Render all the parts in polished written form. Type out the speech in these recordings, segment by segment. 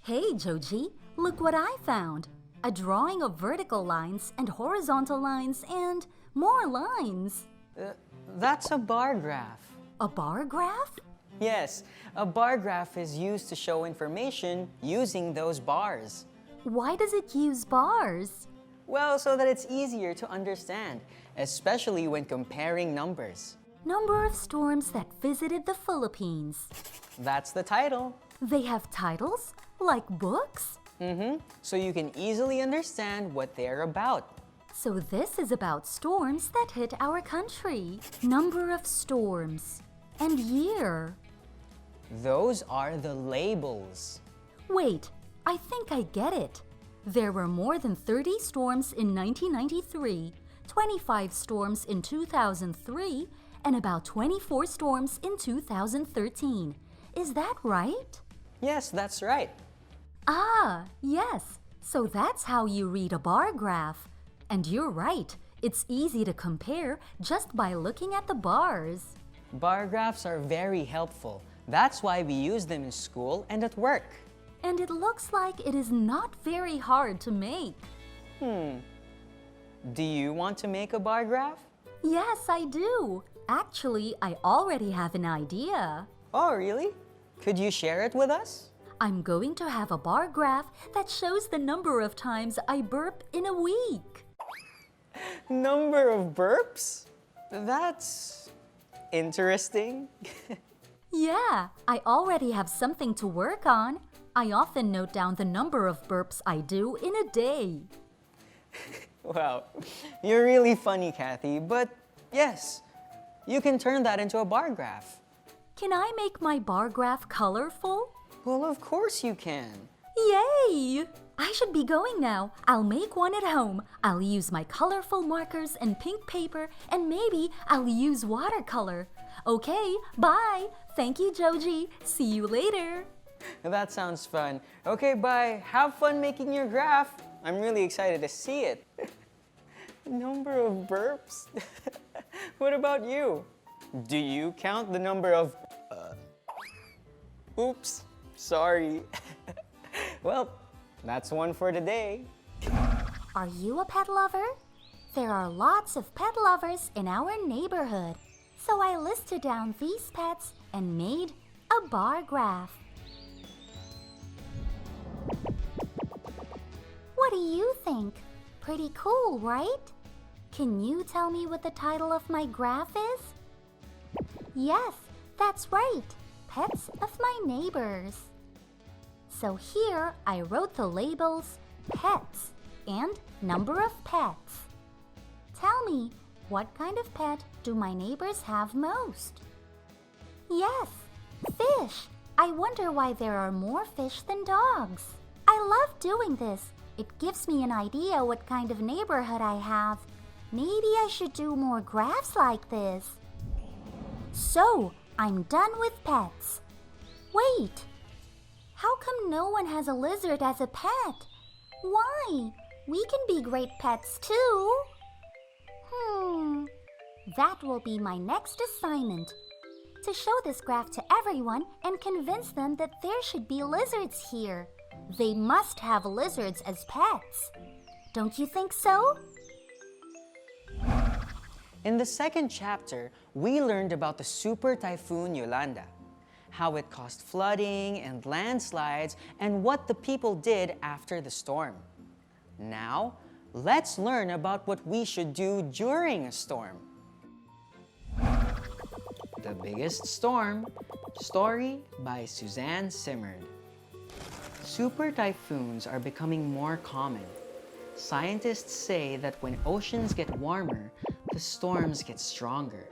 Hey, Joji, look what I found. A drawing of vertical lines and horizontal lines and more lines. That's a bar graph. A bar graph? Yes, a bar graph is used to show information using those bars. Why does it use bars? Well, so that it's easier to understand, especially when comparing numbers. Number of storms that visited the Philippines. That's the title. They have titles? Like books? So you can easily understand what they're about. So this is about storms that hit our country. Number of storms. And year. Those are the labels. Wait, I think I get it. There were more than 30 storms in 1993, 25 storms in 2003, and about 24 storms in 2013. Is that right? Yes, that's right. Ah, yes. So that's how you read a bar graph. And you're right. It's easy to compare just by looking at the bars. Bar graphs are very helpful. That's why we use them in school and at work. And it looks like it is not very hard to make. Do you want to make a bar graph? Yes, I do. Actually, I already have an idea. Oh, really? Could you share it with us? I'm going to have a bar graph that shows the number of times I burp in a week. Number of burps? That's interesting. Yeah, I already have something to work on. I often note down the number of burps I do in a day. Wow, you're really funny, Kathy, but yes, you can turn that into a bar graph. Can I make my bar graph colorful? Well, of course you can. Yay! I should be going now. I'll make one at home. I'll use my colorful markers and pink paper, and maybe I'll use watercolor. Okay, bye. Thank you, Joji. See you later. That sounds fun. Okay, bye. Have fun making your graph. I'm really excited to see it. Number of burps? What about you? Do you count the number of... Oops, sorry. Well, that's one for today. Are you a pet lover? There are lots of pet lovers in our neighborhood. So I listed down these pets and made a bar graph. What do you think? Pretty cool, right? Can you tell me what the title of my graph is? Yes, that's right. Pets of my neighbors. So here I wrote the labels pets and number of pets. Tell me, what kind of pet do my neighbors have most? Yes, fish. I wonder why there are more fish than dogs. I love doing this. It gives me an idea what kind of neighborhood I have. Maybe I should do more graphs like this. So, I'm done with pets. Wait, how come no one has a lizard as a pet? Why? We can be great pets too. That will be my next assignment. To show this graph to everyone and convince them that there should be lizards here. They must have lizards as pets. Don't you think so? In the second chapter, we learned about the super typhoon Yolanda, how it caused flooding and landslides, and what the people did after the storm. Now, let's learn about what we should do during a storm. The Biggest Storm, story by Suzanne Simard. Super typhoons are becoming more common. Scientists say that when oceans get warmer, the storms get stronger.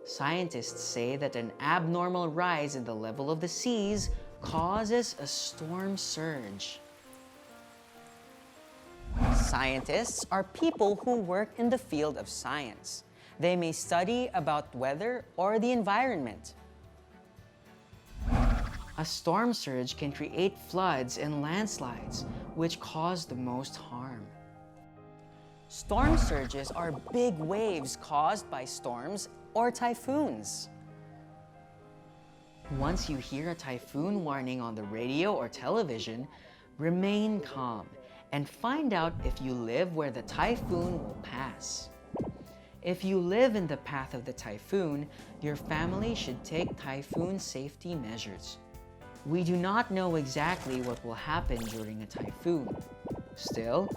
Scientists say that an abnormal rise in the level of the seas causes a storm surge. Scientists are people who work in the field of science. They may study about weather or the environment. A storm surge can create floods and landslides, which cause the most harm. Storm surges are big waves caused by storms or typhoons. Once you hear a typhoon warning on the radio or television, remain calm and find out if you live where the typhoon will pass. If you live in the path of the typhoon, your family should take typhoon safety measures. We do not know exactly what will happen during a typhoon. Still,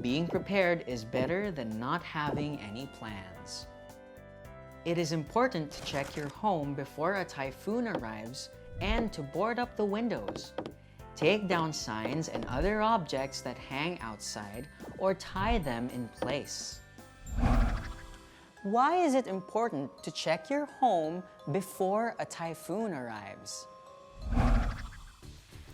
being prepared is better than not having any plans. It is important to check your home before a typhoon arrives and to board up the windows. Take down signs and other objects that hang outside or tie them in place. Why is it important to check your home before a typhoon arrives?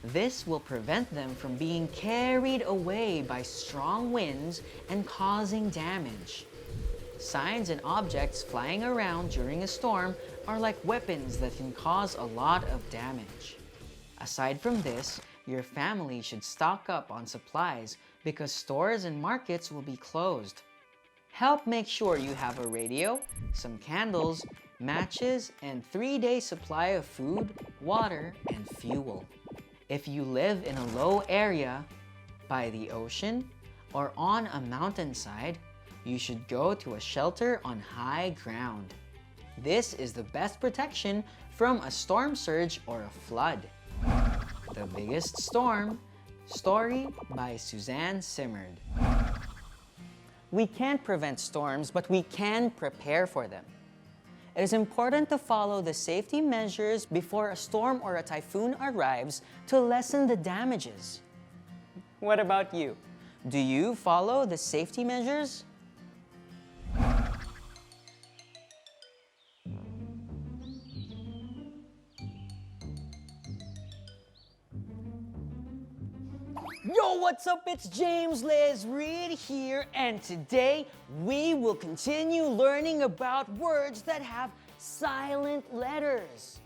This will prevent them from being carried away by strong winds and causing damage. Signs and objects flying around during a storm are like weapons that can cause a lot of damage. Aside from this, your family should stock up on supplies because stores and markets will be closed. Help make sure you have a radio, some candles, matches, and 3-day supply of food, water, and fuel. If you live in a low area, by the ocean, or on a mountainside, you should go to a shelter on high ground. This is the best protection from a storm surge or a flood. The Biggest Storm, story by Suzanne Simard. We can't prevent storms, but we can prepare for them. It is important to follow the safety measures before a storm or a typhoon arrives to lessen the damages. What about you? Do you follow the safety measures? Yo, what's up? It's James Les Reed here, and today we will continue learning about words that have silent letters.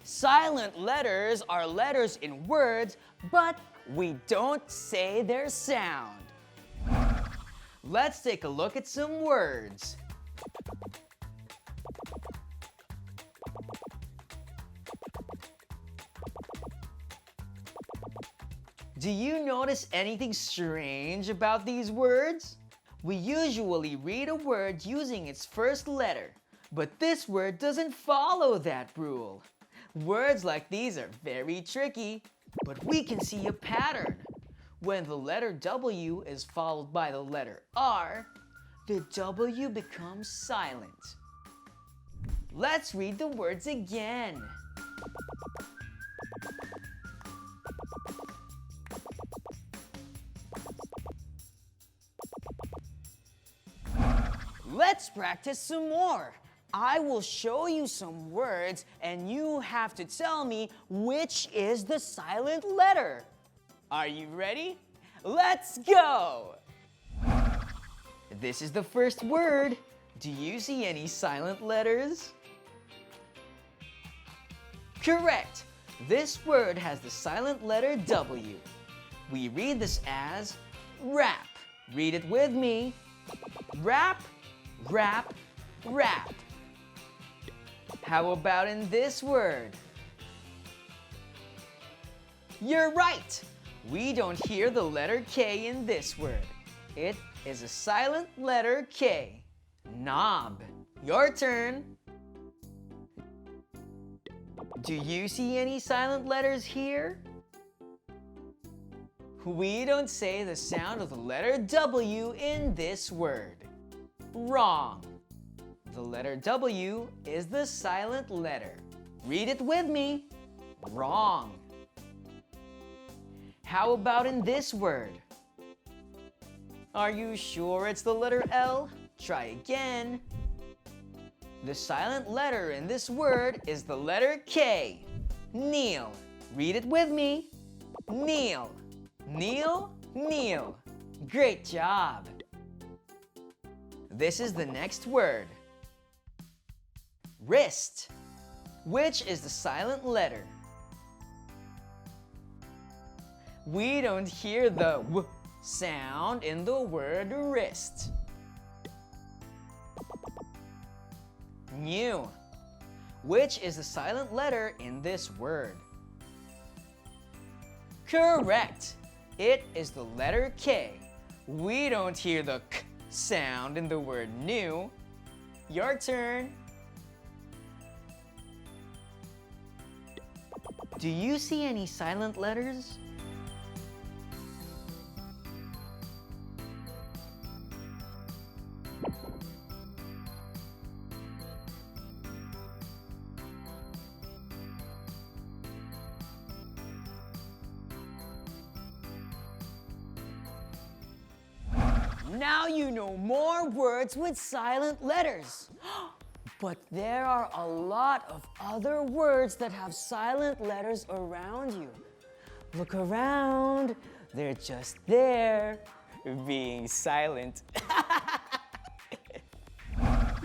Silent letters are letters in words, but we don't say their sound. Let's take a look at some words. Do you notice anything strange about these words? We usually read a word using its first letter, but this word doesn't follow that rule. Words like these are very tricky, but we can see a pattern. When the letter W is followed by the letter R, the W becomes silent. Let's read the words again. Let's practice some more. I will show you some words and you have to tell me which is the silent letter. Are you ready? Let's go! This is the first word. Do you see any silent letters? Correct! This word has the silent letter W. We read this as wrap. Read it with me. Wrap, wrap, wrap. How about in this word? You're right! We don't hear the letter K in this word. It is a silent letter K. Knob. Your turn. Do you see any silent letters here? We don't say the sound of the letter W in this word. Wrong. The letter W is the silent letter. Read it with me. Wrong. How about in this word? Are you sure it's the letter L? Try again. The silent letter in this word is the letter K. Kneel. Read it with me. Kneel. Kneel, kneel. Great job. This is the next word. Wrist. Which is the silent letter? We don't hear the W sound in the word wrist. New. Which is the silent letter in this word? Correct! It is the letter K. We don't hear the K sound in the word new. Your turn. Do you see any silent letters? Now you know more words with silent letters. But there are a lot of other words that have silent letters around you. Look around. They're just there, being silent.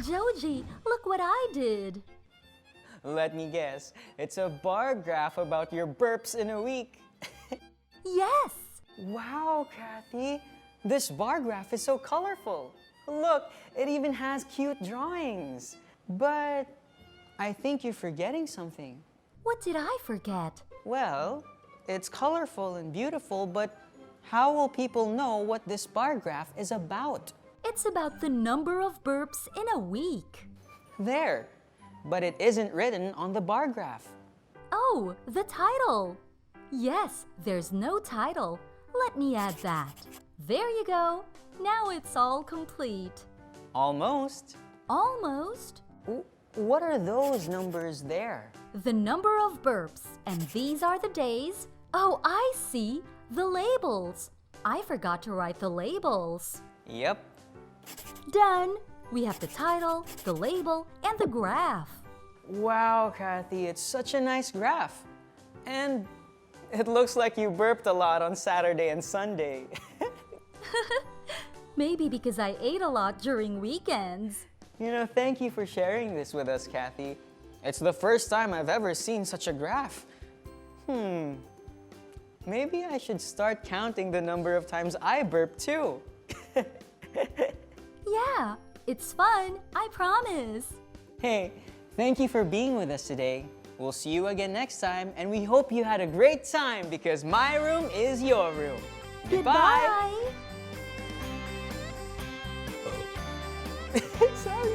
Joji, look what I did. Let me guess. It's a bar graph about your burps in a week. Yes. Wow, Kathy. This bar graph is so colorful. Look, it even has cute drawings. But I think you're forgetting something. What did I forget? Well, it's colorful and beautiful, but how will people know what this bar graph is about? It's about the number of burps in a week. There, but it isn't written on the bar graph. Oh, the title. Yes, there's no title. Let me add that. There you go. Now it's all complete. Almost. Almost. What are those numbers there? The number of burps, and these are the days. Oh, I see. The labels. I forgot to write the labels. Yep. Done. We have the title, the label, and the graph. Wow, Kathy, it's such a nice graph. And it looks like you burped a lot on Saturday and Sunday. Maybe because I ate a lot during weekends. Thank you for sharing this with us, Kathy. It's the first time I've ever seen such a graph. Maybe I should start counting the number of times I burp too. Yeah, it's fun, I promise. Hey, thank you for being with us today. We'll see you again next time, and we hope you had a great time because my room is your room. Goodbye. Sorry.